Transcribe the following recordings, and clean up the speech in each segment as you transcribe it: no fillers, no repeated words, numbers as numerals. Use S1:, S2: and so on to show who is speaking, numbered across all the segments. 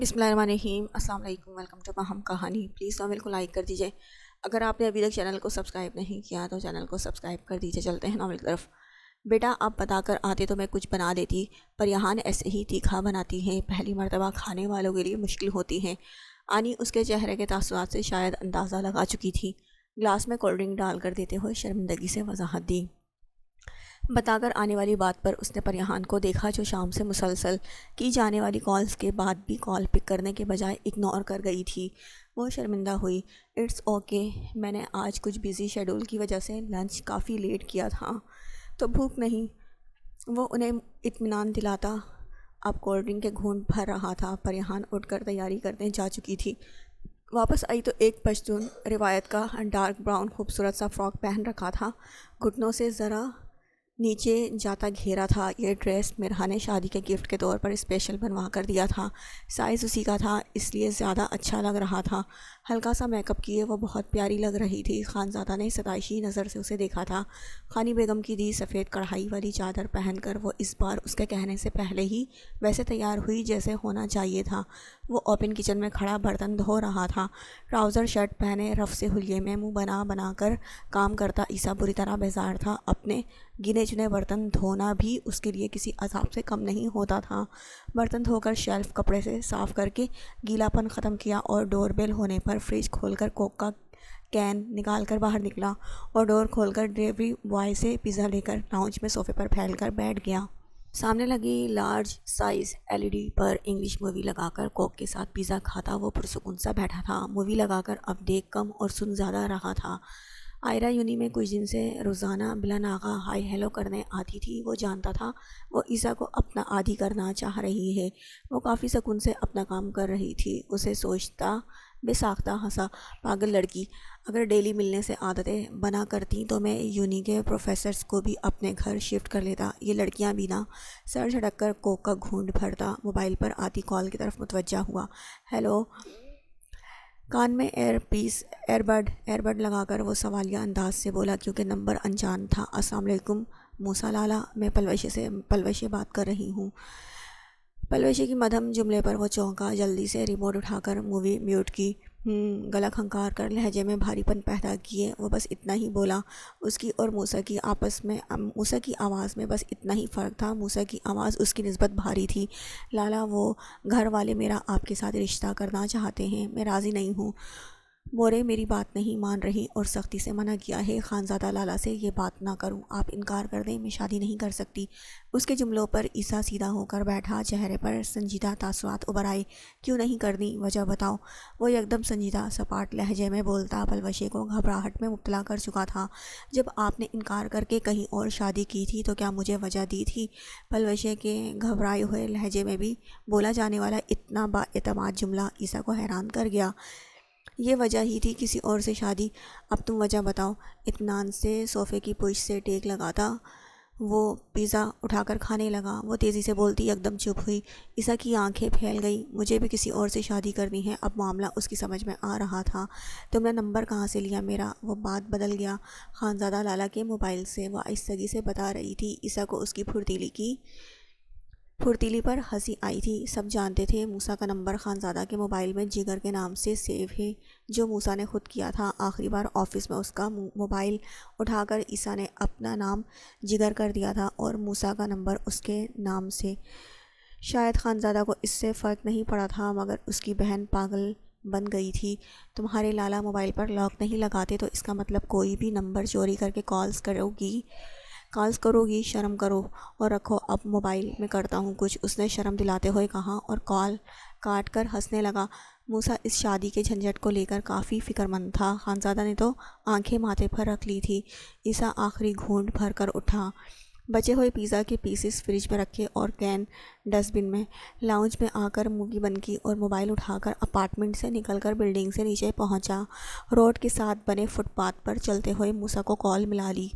S1: بسم اللہ الرحمن الرحیم۔ السلام علیکم، ویلکم ٹو ماہم کہانی۔ پلیز ناول کو لائک کر دیجئے۔ اگر آپ نے ابھی تک چینل کو سبسکرائب نہیں کیا تو چینل کو سبسکرائب کر دیجئے۔ چلتے ہیں ناول کی طرف۔ بیٹا آپ بتا کر آتے تو میں کچھ بنا دیتی، پر یہاں ایسے ہی تیکھا بناتی ہیں، پہلی مرتبہ کھانے والوں کے لیے مشکل ہوتی ہیں۔ آنی اس کے چہرے کے تاثرات سے شاید اندازہ لگا چکی تھی۔ گلاس میں کولڈ ڈرنک ڈال کر دیتے ہوئے شرمندگی سے وضاحت دی۔ بتا کر آنے والی بات پر اس نے پریحان کو دیکھا جو شام سے مسلسل کی جانے والی کالز کے بعد بھی کال پک کرنے کے بجائے اگنور کر گئی تھی۔ وہ شرمندہ ہوئی۔ اٹس اوکے، میں نے آج کچھ بیزی شیڈول کی وجہ سے لنچ کافی لیٹ کیا تھا تو بھوک نہیں۔ وہ انہیں اطمینان دلاتا اب کولڈ ڈرنک کے گھونٹ بھر رہا تھا۔ پریحان اٹھ کر تیاری کرنے جا چکی تھی۔ واپس آئی تو ایک پشتون روایت کا ڈارک براؤن خوبصورت سا فراک پہن رکھا تھا، گھٹنوں سے ذرا نیچے جاتا گھیرا تھا۔ یہ ڈریس مرحا نے شادی کے گفٹ کے طور پر اسپیشل بنوا کر دیا تھا، سائز اسی کا تھا، اس لیے زیادہ اچھا لگ رہا تھا۔ ہلکا سا میک اپ کیے وہ بہت پیاری لگ رہی تھی۔ خانزادہ نے ستائشی نظر سے اسے دیکھا تھا۔ خانی بیگم کی دی سفید کڑھائی والی چادر پہن کر وہ اس بار اس کے کہنے سے پہلے ہی ویسے تیار ہوئی جیسے ہونا چاہیے تھا۔ وہ اوپن کچن میں کھڑا برتن دھو رہا تھا۔ ٹراؤزر شرٹ پہنے رف سے حلیے میں منہ بنا بنا کر کام کرتا عیسیٰ بری طرح بیزار تھا۔ اپنے گنے چنے برتن دھونا بھی اس کے لیے کسی عذاب سے کم نہیں ہوتا تھا۔ برتن دھو کر شیلف کپڑے سے صاف کر کے گیلا پن ختم کیا اور ڈور بیل ہونے پر فریج کھول کر کوک کا کین نکال کر باہر نکلا اور ڈور کھول کر ڈلیوری بوائے سے پیزا لے کر لاؤنج میں صوفے پر پھیل کر بیٹھ گیا۔ سامنے لگی لارج سائز LED پر انگلش مووی لگا کر کوک کے ساتھ پیزا کھاتا وہ پرسکون سا بیٹھا تھا۔ مووی لگا کر اب دیکھ کم اور سن زیادہ رہا تھا۔ آئرہ یونی میں کچھ دن سے روزانہ بلا ناغہ ہائی ہیلو کرنے آتی تھی۔ وہ جانتا تھا وہ عیسیٰ کو اپنا عادی کرنا چاہ رہی ہے۔ وہ کافی سکون سے اپنا کام کر رہی تھی۔ اسے سوچتا بے ساختہ ہنسا، پاگل لڑکی، اگر ڈیلی ملنے سے عادتیں بنا کرتی تو میں یونی کے پروفیسرز کو بھی اپنے گھر شفٹ کر لیتا۔ یہ لڑکیاں بھی نا۔ سر جھٹک کر کوک کا گھونٹ بھرتا موبائل پر آتی کال کی طرف متوجہ ہوا۔ ہیلو۔ کان میں ایئر بڈ لگا کر وہ سوالیہ انداز سے بولا کیونکہ نمبر انجان تھا۔ السلام علیکم موسیٰ لالا، میں پلوشے بات کر رہی ہوں۔ پلوشے کی مدھم جملے پر وہ چونکا، جلدی سے ریموٹ اٹھا کر مووی میوٹ کی۔ گلا کھنکار کر لہجے میں بھاری پن پیدا کیے وہ بس اتنا ہی بولا۔ اس کی اور موسیٰ کی آواز میں بس اتنا ہی فرق تھا۔ موسیٰ کی آواز اس کی نسبت بھاری تھی۔ لالا، وہ گھر والے میرا آپ کے ساتھ رشتہ کرنا چاہتے ہیں، میں راضی نہیں ہوں۔ مورے میری بات نہیں مان رہی اور سختی سے منع کیا ہے خانزادہ لالا سے یہ بات نہ کروں، آپ انکار کر دیں، میں شادی نہیں کر سکتی۔ اس کے جملوں پر عیسیٰ سیدھا ہو کر بیٹھا، چہرے پر سنجیدہ تاثرات ابھر آئے۔ کیوں نہیں کرنی، وجہ بتاؤ۔ وہ یکدم سنجیدہ سپاٹ لہجے میں بولتا پلوشے کو گھبراہٹ میں مبتلا کر چکا تھا۔ جب آپ نے انکار کر کے کہیں اور شادی کی تھی تو کیا مجھے وجہ دی تھی؟ پلوشے کے گھبرائے ہوئے لہجے میں بھی بولا جانے والا اتنا با اعتماد جملہ عیسیٰ کو حیران کر گیا۔ یہ وجہ ہی تھی کسی اور سے شادی، اب تم وجہ بتاؤ۔ اطمینان سے صوفے کی پشت سے ٹیک لگاتا وہ پیزا اٹھا کر کھانے لگا۔ وہ تیزی سے بولتی یکدم چپ ہوئی۔ عیسیٰ کی آنکھیں پھیل گئیں۔ مجھے بھی کسی اور سے شادی کرنی ہے، اب معاملہ اس کی سمجھ میں آ رہا تھا۔ تم نے نمبر کہاں سے لیا میرا؟ وہ بات بدل گیا۔ خانزادہ لالا کے موبائل سے، وہ آہستگی سے بتا رہی تھی۔ عیسیٰ کو اس کی پھرتیلی پر ہنسی آئی تھی۔ سب جانتے تھے موسیٰ کا نمبر خانزادہ کے موبائل میں جگر کے نام سے سیو ہے، جو موسیٰ نے خود کیا تھا۔ آخری بار آفس میں اس کا موبائل اٹھا کر عیسیٰ نے اپنا نام جگر کر دیا تھا اور موسیٰ کا نمبر اس کے نام سے۔ شاید خانزادہ کو اس سے فرق نہیں پڑا تھا، مگر اس کی بہن پاگل بن گئی تھی۔ تمہارے لالا موبائل پر لاک نہیں لگاتے تو اس کا مطلب کوئی بھی نمبر چوری کر کے کالز کرو گی، شرم کرو اور رکھو، اب موبائل میں کرتا ہوں کچھ، اس نے شرم دلاتے ہوئے کہا اور کال کاٹ کر ہنسنے لگا۔ موسیٰ اس شادی کے جھنجھٹ کو لے کر کافی فکر مند تھا۔ خانزادہ نے تو آنکھیں ماتھے پر رکھ لی تھی۔ عیسیٰ آخری گھونٹ بھر کر اٹھا، بچے ہوئے پیزا کے پیسز فریج میں رکھے اور کین ڈسٹ بن میں۔ لاؤنج میں آ کر مووی بند کی اور موبائل اٹھا کر اپارٹمنٹ سے نکل کر بلڈنگ سے نیچے پہنچا۔ روڈ کے ساتھ بنے فٹ پاتھ پر چلتے ہوئے موسیٰ کو کال ملا لی۔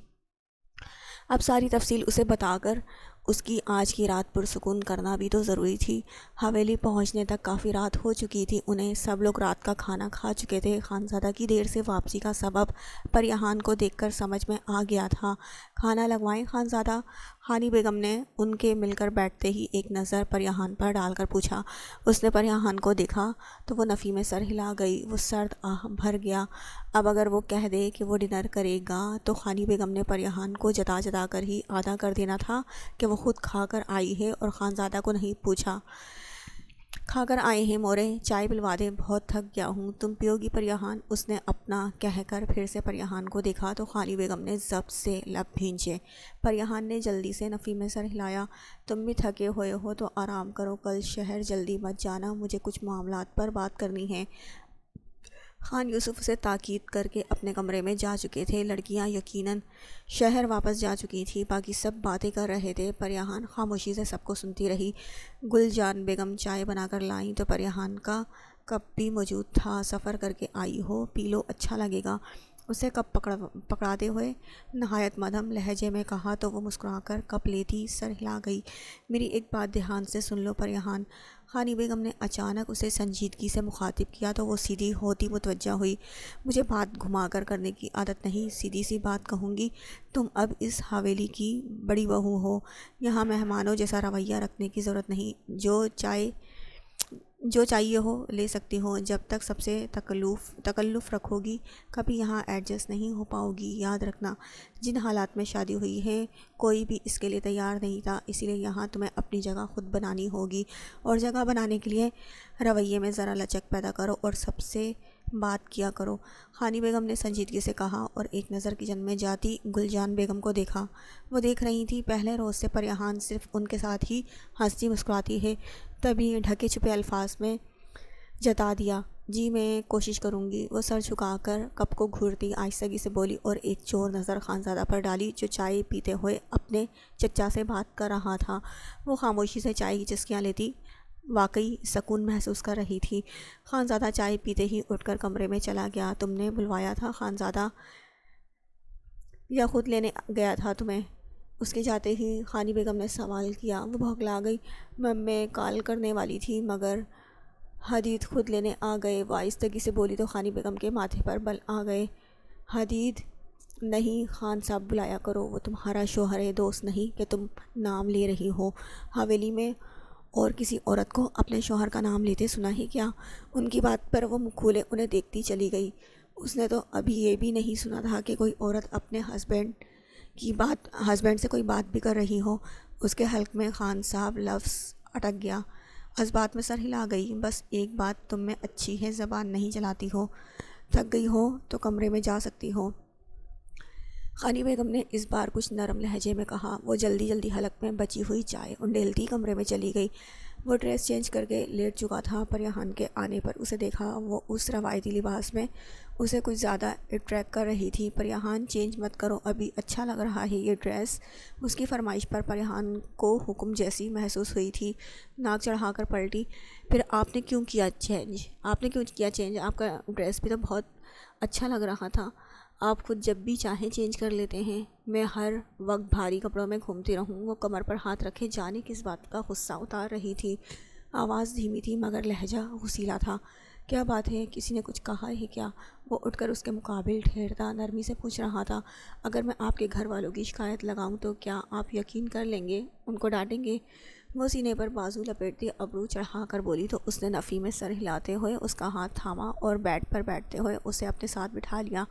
S1: اب ساری تفصیل اسے بتا کر اس کی آج کی رات پرسکون کرنا بھی تو ضروری تھی۔ حویلی پہنچنے تک کافی رات ہو چکی تھی۔ انہیں سب لوگ رات کا کھانا کھا چکے تھے۔ خانزادہ کی دیر سے واپسی کا سبب پریحان کو دیکھ کر سمجھ میں آ گیا تھا۔ کھانا لگوائیں خانزادہ؟ خانی بیگم نے ان کے مل کر بیٹھتے ہی ایک نظر پریحان پر ڈال کر پوچھا۔ اس نے پریحان کو دیکھا تو وہ نفی میں سر ہلا گئی۔ وہ سرد آہ بھر گیا۔ اب اگر وہ کہہ دے کہ وہ ڈنر کرے گا تو خانی بیگم نے پریحان کو جتا کر ہی آدھا کر دینا تھا کہ وہ خود کھا کر آئی ہے اور خانزادہ کو نہیں پوچھا۔ کھا کر آئے ہیں مورے، چائے پلوا دے، بہت تھک گیا ہوں، تم پیو گی پریحان؟ اس نے اپنا کہہ کر پھر سے پریحان کو دیکھا تو خانی بیگم نے ضبط سے لب بھینچے۔ پریحان نے جلدی سے نفی میں سر ہلایا۔ تم بھی تھکے ہوئے ہو تو آرام کرو، کل شہر جلدی مت جانا، مجھے کچھ معاملات پر بات کرنی ہے۔ خان یوسف اسے تاکید کر کے اپنے کمرے میں جا چکے تھے۔ لڑکیاں یقیناً شہر واپس جا چکی تھیں، باقی سب باتیں کر رہے تھے۔ پریحان خاموشی سے سب کو سنتی رہی۔ گل جان بیگم چائے بنا کر لائیں تو پریحان کا کپ بھی موجود تھا۔ سفر کر کے آئی ہو، پی لو، اچھا لگے گا۔ اسے کپ پکڑاتے ہوئے نہایت مدھم لہجے میں کہا تو وہ مسکرا کر کپ لیتی سر ہلا گئی۔ میری ایک بات دھیان سے سن لو پریحان، خانی بیگم نے اچانک اسے سنجیدگی سے مخاطب کیا تو وہ سیدھی ہوتی متوجہ ہوئی۔ مجھے بات گھما کر کرنے کی عادت نہیں، سیدھی سی بات کہوں گی۔ تم اب اس حویلی کی بڑی بہو ہو، یہاں مہمانوں جیسا رویہ رکھنے کی ضرورت نہیں۔ جو چاہیے ہو لے سکتی ہو، جب تک سب سے تکلف رکھو گی کبھی یہاں ایڈجسٹ نہیں ہو پاؤ گی۔ یاد رکھنا، جن حالات میں شادی ہوئی ہے کوئی بھی اس کے لیے تیار نہیں تھا، اسی لیے یہاں تمہیں اپنی جگہ خود بنانی ہوگی، اور جگہ بنانے کے لیے رویے میں ذرا لچک پیدا کرو اور سب سے بات کیا کرو۔ خانی بیگم نے سنجیدگی سے کہا اور ایک نظر کچن میں جاتی گل جان بیگم کو دیکھا۔ وہ دیکھ رہی تھی پہلے روز سے پریحان صرف ان کے ساتھ ہی ہنستی مسکراتی ہے۔ تبھی ڈھکے چھپے الفاظ میں جتا دیا، جی میں کوشش کروں گی۔ وہ سر جھکا کر کپ کو گھورتی آہستگی سے بولی اور ایک چور نظر خانزادہ پر ڈالی جو چائے پیتے ہوئے اپنے چچا سے بات کر رہا تھا۔ وہ خاموشی سے چائے کی چسکیاں لیتی واقعی سکون محسوس کر رہی تھی۔ خانزادہ چائے پیتے ہی اٹھ کر کمرے میں چلا گیا۔ تم نے بلوایا تھا خانزادہ یا خود لینے گیا تھا تمہیں؟ اس کے جاتے ہی خانی بیگم نے سوال کیا۔ وہ بھوکلا گئی۔ میں کال کرنے والی تھی مگر حدید خود لینے آ گئے، وہ آہستگی سے بولی تو خانی بیگم کے ماتھے پر بل آ گئے۔ حدید نہیں، خان صاحب بلایا کرو، وہ تمہارا شوہر ہے، دوست نہیں کہ تم نام لے رہی ہو۔ حویلی میں اور کسی عورت کو اپنے شوہر کا نام لیتے سنا ہی کیا؟ ان کی بات پر وہ منہ کھولے انہیں دیکھتی چلی گئی۔ اس نے تو ابھی یہ بھی نہیں سنا تھا کہ کوئی عورت اپنے ہسبینڈ سے کوئی بات بھی کر رہی ہو۔ اس کے حلق میں خان صاحب لفظ اٹک گیا۔ اس بات میں سر ہلا گئی۔ بس ایک بات تم میں اچھی ہے، زبان نہیں چلاتی ہو، تھک گئی ہو تو کمرے میں جا سکتی ہو۔ خانی بیگم نے اس بار کچھ نرم لہجے میں کہا۔ وہ جلدی حلق میں بچی ہوئی چائے انڈیلتی کمرے میں چلی گئی۔ وہ ڈریس چینج کر کے لیٹ چکا تھا۔ پریحان کے آنے پر اسے دیکھا، وہ اس روایتی لباس میں اسے کچھ زیادہ اٹریکٹ کر رہی تھی۔ پریحان چینج مت کرو ابھی، اچھا لگ رہا ہے یہ ڈریس۔ اس کی فرمائش پر پریحان کو حکم جیسی محسوس ہوئی تھی۔ ناک چڑھا کر پلٹی۔ پھر آپ نے کیوں کیا چینج؟ آپ کا ڈریس بھی تو بہت اچھا لگ رہا تھا۔ آپ خود جب بھی چاہیں چینج کر لیتے ہیں، میں ہر وقت بھاری کپڑوں میں گھومتی رہوں؟ وہ کمر پر ہاتھ رکھے جانے کس بات کا غصہ اتار رہی تھی۔ آواز دھیمی تھی مگر لہجہ غصیلا تھا۔ کیا بات ہے، کسی نے کچھ کہا ہے کیا؟ وہ اٹھ کر اس کے مقابل ٹھہرتا نرمی سے پوچھ رہا تھا۔ اگر میں آپ کے گھر والوں کی شکایت لگاؤں تو کیا آپ یقین کر لیں گے، ان کو ڈانٹیں گے؟ وہ سینے پر بازو لپیٹتی ابرو چڑھا کر بولی تو اس نے نفی میں سر ہلاتے ہوئے اس کا ہاتھ تھاما اور بیڈ پر بیٹھتے ہوئے اسے اپنے ساتھ بٹھا لیا۔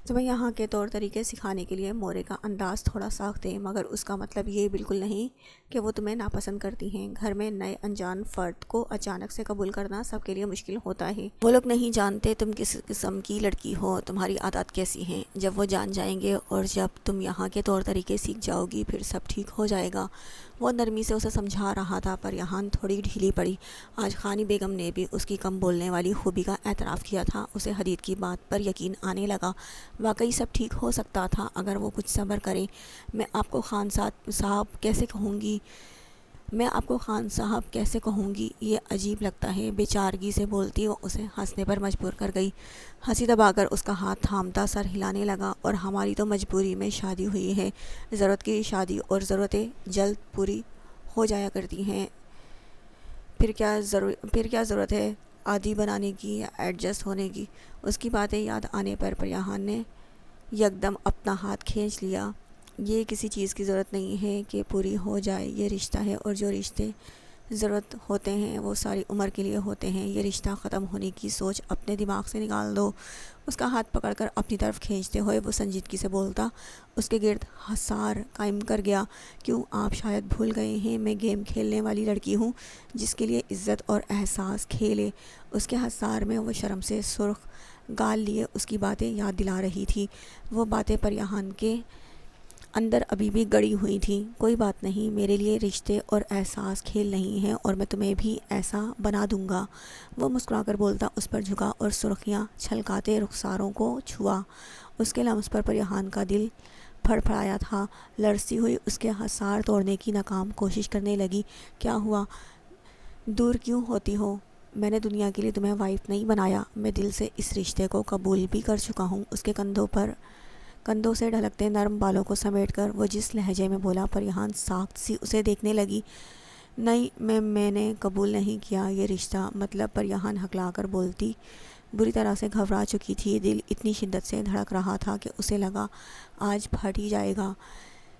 S1: تمہیں یہاں کے طور طریقے سکھانے کے لیے مورے کا انداز تھوڑا سخت ہے، مگر اس کا مطلب یہ بالکل نہیں کہ وہ تمہیں ناپسند کرتی ہیں۔ گھر میں نئے انجان فرد کو اچانک سے قبول کرنا سب کے لیے مشکل ہوتا ہے۔ وہ لوگ نہیں جانتے تم کس قسم کی لڑکی ہو، تمہاری عادات کیسی ہیں۔ جب وہ جان جائیں گے اور جب تم یہاں کے طور طریقے سیکھ جاؤ گی پھر سب ٹھیک ہو جائے گا۔ وہ نرمی سے اسے سمجھا رہا تھا۔ پریحان تھوڑی ڈھیلی پڑی۔ آج خانی بیگم نے بھی اس کی کم بولنے والی خوبی کا اعتراف کیا تھا۔ اسے حدید کی بات پر یقین آنے لگا۔ واقعی سب ٹھیک ہو سکتا تھا اگر وہ کچھ صبر کریں۔ میں آپ کو خان صاحب کیسے کہوں گی، یہ عجیب لگتا ہے۔ بے چارگی سے بولتی وہ اسے ہنسنے پر مجبور کر گئی۔ ہنسی دبا کر اس کا ہاتھ تھامتا سر ہلانے لگا۔ اور ہماری تو مجبوری میں شادی ہوئی ہے، ضرورت کی شادی اور ضرورتیں جلد پوری ہو جایا کرتی ہیں، پھر کیا ضرورت ہے عادی بنانے کی یا ایڈجسٹ ہونے کی؟ اس کی باتیں یاد آنے پر پریحان نے یکدم اپنا ہاتھ کھینچ لیا یہ کسی چیز کی ضرورت نہیں ہے کہ پوری ہو جائے، یہ رشتہ ہے، اور جو رشتے ضرورت ہوتے ہیں وہ ساری عمر کے لیے ہوتے ہیں۔ یہ رشتہ ختم ہونے کی سوچ اپنے دماغ سے نکال دو۔ اس کا ہاتھ پکڑ کر اپنی طرف کھینچتے ہوئے وہ سنجیدگی سے بولتا، اس کے گرد حصار قائم کر گیا۔ کیوں آپ شاید بھول گئے ہیں میں گیم کھیلنے والی لڑکی ہوں جس کے لیے عزت اور احساس کھیلے۔ اس کے حصار میں وہ شرم سے سرخ گال لیے اس کی باتیں یاد دلا رہی تھی۔ وہ باتیں پریہان کے اندر ابھی بھی گڑی ہوئی تھی۔ کوئی بات نہیں، میرے لیے رشتے اور احساس کھیل نہیں ہیں، اور میں تمہیں بھی ایسا بنا دوں گا۔ وہ مسکرا کر بولتا، اس پر جھکا اور سرخیاں چھلکاتے رخساروں کو چھوا۔ اس کے لمس پر پریہان کا دل پھڑ پھڑایا تھا۔ لرزتی ہوئی اس کے حصار توڑنے کی ناکام کوشش کرنے لگی۔ کیا ہوا؟ دور کیوں ہوتی ہو؟ میں نے دنیا کے لیے تمہیں وائف نہیں بنایا، میں دل سے اس رشتے کو قبول بھی کر چکا ہوں۔ اس کے کندھوں سے ڈھلکتے نرم بالوں کو سمیٹ کر وہ جس لہجے میں بولا، پریہان ساخت سی اسے دیکھنے لگی۔ نہیں، میں نے قبول نہیں کیا یہ رشتہ، مطلب پریہان ہکلا کر بولتی۔ بری طرح سے گھبرا چکی تھی، دل اتنی شدت سے دھڑک رہا تھا کہ اسے لگا آج پھٹ ہی جائے گا۔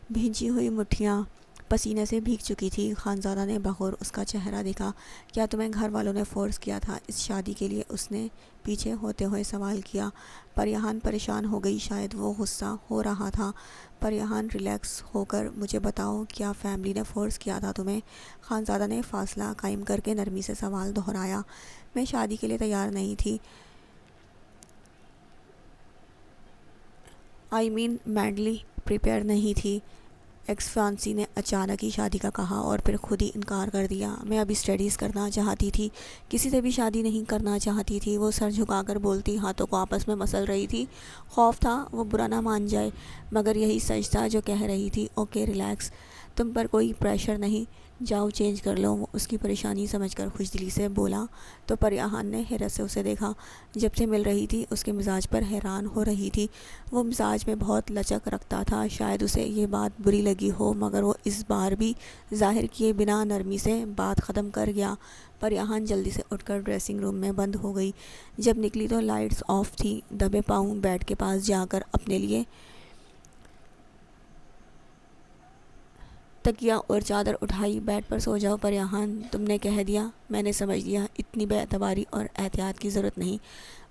S1: بھینچی ہوئی مٹھیاں پسینے سے بھیگ چکی تھی۔ خانزادہ نے بغور اس کا چہرہ دیکھا۔ کیا تمہیں گھر والوں نے فورس کیا تھا اس شادی کے لیے؟ اس نے پیچھے ہوتے ہوئے سوال کیا۔ پریہان پریشان ہو گئی، شاید وہ غصہ ہو رہا تھا۔ پریہان ریلیکس ہو کر مجھے بتاؤ، کیا فیملی نے فورس کیا تھا تمہیں؟ خانزادہ نے فاصلہ قائم کر کے نرمی سے سوال دہرایا۔ میں شادی کے لیے تیار نہیں تھی، مینٹلی پریپیئر نہیں تھی۔ ایکس فیانسی نے اچانک ہی شادی کا کہا اور پھر خود ہی انکار کر دیا۔ میں ابھی اسٹڈیز کرنا چاہتی تھی، کسی سے بھی شادی نہیں کرنا چاہتی تھی۔ وہ سر جھکا کر بولتی، ہاتھوں کو آپس میں مسل رہی تھی۔ خوف تھا وہ برا نہ مان جائے، مگر یہی سچ تھا جو کہہ رہی تھی۔ اوکے ریلیکس، تم پر کوئی پریشر نہیں، جاؤ چینج کر لو۔ وہ اس کی پریشانی سمجھ کر خوش دلی سے بولا تو پریہان نے حیرت سے اسے دیکھا۔ جب سے مل رہی تھی اس کے مزاج پر حیران ہو رہی تھی۔ وہ مزاج میں بہت لچک رکھتا تھا، شاید اسے یہ بات بری لگی ہو، مگر وہ اس بار بھی ظاہر کیے بنا نرمی سے بات ختم کر گیا۔ پریہان جلدی سے اٹھ کر ڈریسنگ روم میں بند ہو گئی۔ جب نکلی تو لائٹس آف تھی۔ دبے پاؤں بیڈ کے پاس جا کر اپنے لیے تکیا اور چادر اٹھائی۔ بیڈ پر سو جاؤ پریہان، تم نے کہہ دیا، میں نے سمجھ لیا، اتنی بے اعتباری اور احتیاط کی ضرورت نہیں۔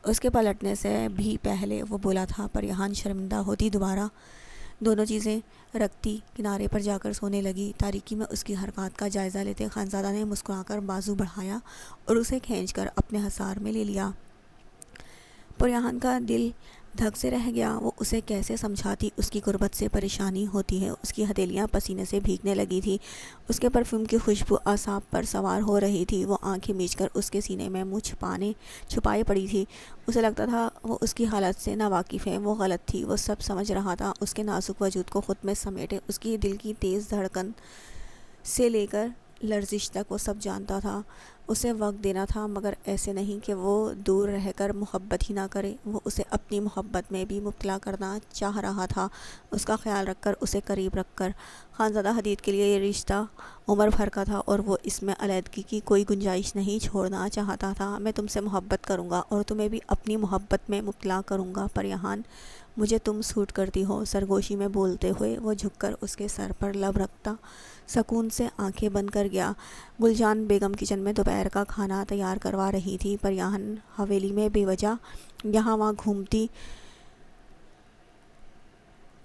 S1: اس کے پلٹنے سے بھی پہلے وہ بولا تھا۔ پریہان شرمندہ ہوتی دوبارہ دونوں چیزیں رکھتی کنارے پر جا کر سونے لگی۔ تاریکی میں اس کی حرکات کا جائزہ لیتے خانزادہ نے مسکرا کر بازو بڑھایا اور اسے کھینچ کر اپنے حصار میں لے لیا۔ پریہان کا دل دھک سے رہ گیا۔ وہ اسے کیسے سمجھاتی، اس کی غربت سے پریشانی ہوتی ہے۔ اس کی ہتھیلیاں پسینے سے بھیگنے لگی تھی۔ اس کے پرفیوم کی خوشبو اعصاب پر سوار ہو رہی تھی۔ وہ آنکھیں میچ کر اس کے سینے میں منہ چھپائے پڑی تھی۔ اسے لگتا تھا وہ اس کی حالت سے ناواقف ہے۔ وہ غلط تھی، وہ سب سمجھ رہا تھا۔ اس کے نازک وجود کو خود میں سمیٹے اس کی دل کی تیز دھڑکن سے لے کر لرزش تک وہ سب جانتا تھا۔ اسے وقت دینا تھا، مگر ایسے نہیں کہ وہ دور رہ کر محبت ہی نہ کرے۔ وہ اسے اپنی محبت میں بھی مبتلا کرنا چاہ رہا تھا، اس کا خیال رکھ کر، اسے قریب رکھ کر۔ خانزادہ حدید کے لیے یہ رشتہ عمر بھر کا تھا اور وہ اس میں علیحدگی کی کوئی گنجائش نہیں چھوڑنا چاہتا تھا۔ میں تم سے محبت کروں گا اور تمہیں بھی اپنی محبت میں مبتلا کروں گا پریہان، مجھے تم سوٹ کرتی ہو۔ سرگوشی میں بولتے ہوئے وہ جھک کر اس کے سر پر لب رکھتا سکون سے آنکھیں بند کر گیا۔ گلجان بیگم کچن میں دوپہر کا کھانا تیار کروا رہی تھی۔ پریہان حویلی میں بے وجہ یہاں وہاں گھومتی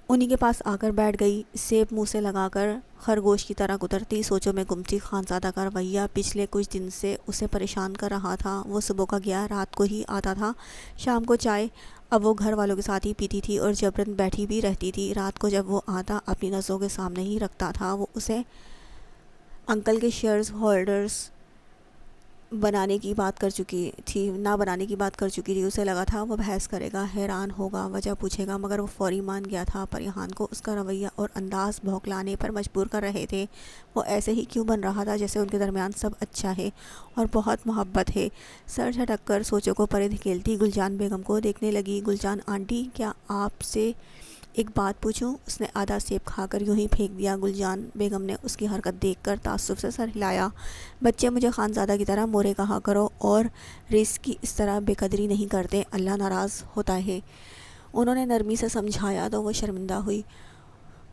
S1: انہی کے پاس آ کر بیٹھ گئی، سیب منہ سے لگا کر خرگوش کی طرح کترتی سوچوں میں گم تھی۔ خانزادہ کا رویہ پچھلے کچھ دن سے اسے پریشان کر رہا تھا۔ وہ صبح کا گیا رات کو ہی آتا تھا، شام کو چائے اب وہ گھر والوں کے ساتھ ہی پیتی تھی اور جبراً بیٹھی بھی رہتی تھی۔ رات کو جب وہ آتا اپنی نظروں کے سامنے ہی رکھتا تھا۔ وہ اسے انکل کے شیئرز ہولڈرز نہ بنانے کی بات کر چکی تھی۔ اسے لگا تھا وہ بحث کرے گا، حیران ہوگا، وجہ پوچھے گا، مگر وہ فوری مان گیا تھا۔ پریہان کو اس کا رویہ اور انداز بھونکلانے پر مجبور کر رہے تھے۔ وہ ایسے ہی کیوں بن رہا تھا جیسے ان کے درمیان سب اچھا ہے اور بہت محبت ہے۔ سر جھٹک کر سوچوں کو پرے دھکیلتی گلجان بیگم کو دیکھنے لگی۔ گلجان آنٹی، کیا آپ سے ایک بات پوچھوں؟ اس نے آدھا سیب کھا کر یوں ہی پھینک دیا۔ گلجان بیگم نے اس کی حرکت دیکھ کر تعصب سے سر ہلایا۔ بچے مجھے خانزادہ کی طرح مورے کہا کرو اور رزق کی اس طرح بے قدری نہیں کرتے، اللہ ناراض ہوتا ہے۔ انہوں نے نرمی سے سمجھایا تو وہ شرمندہ ہوئی۔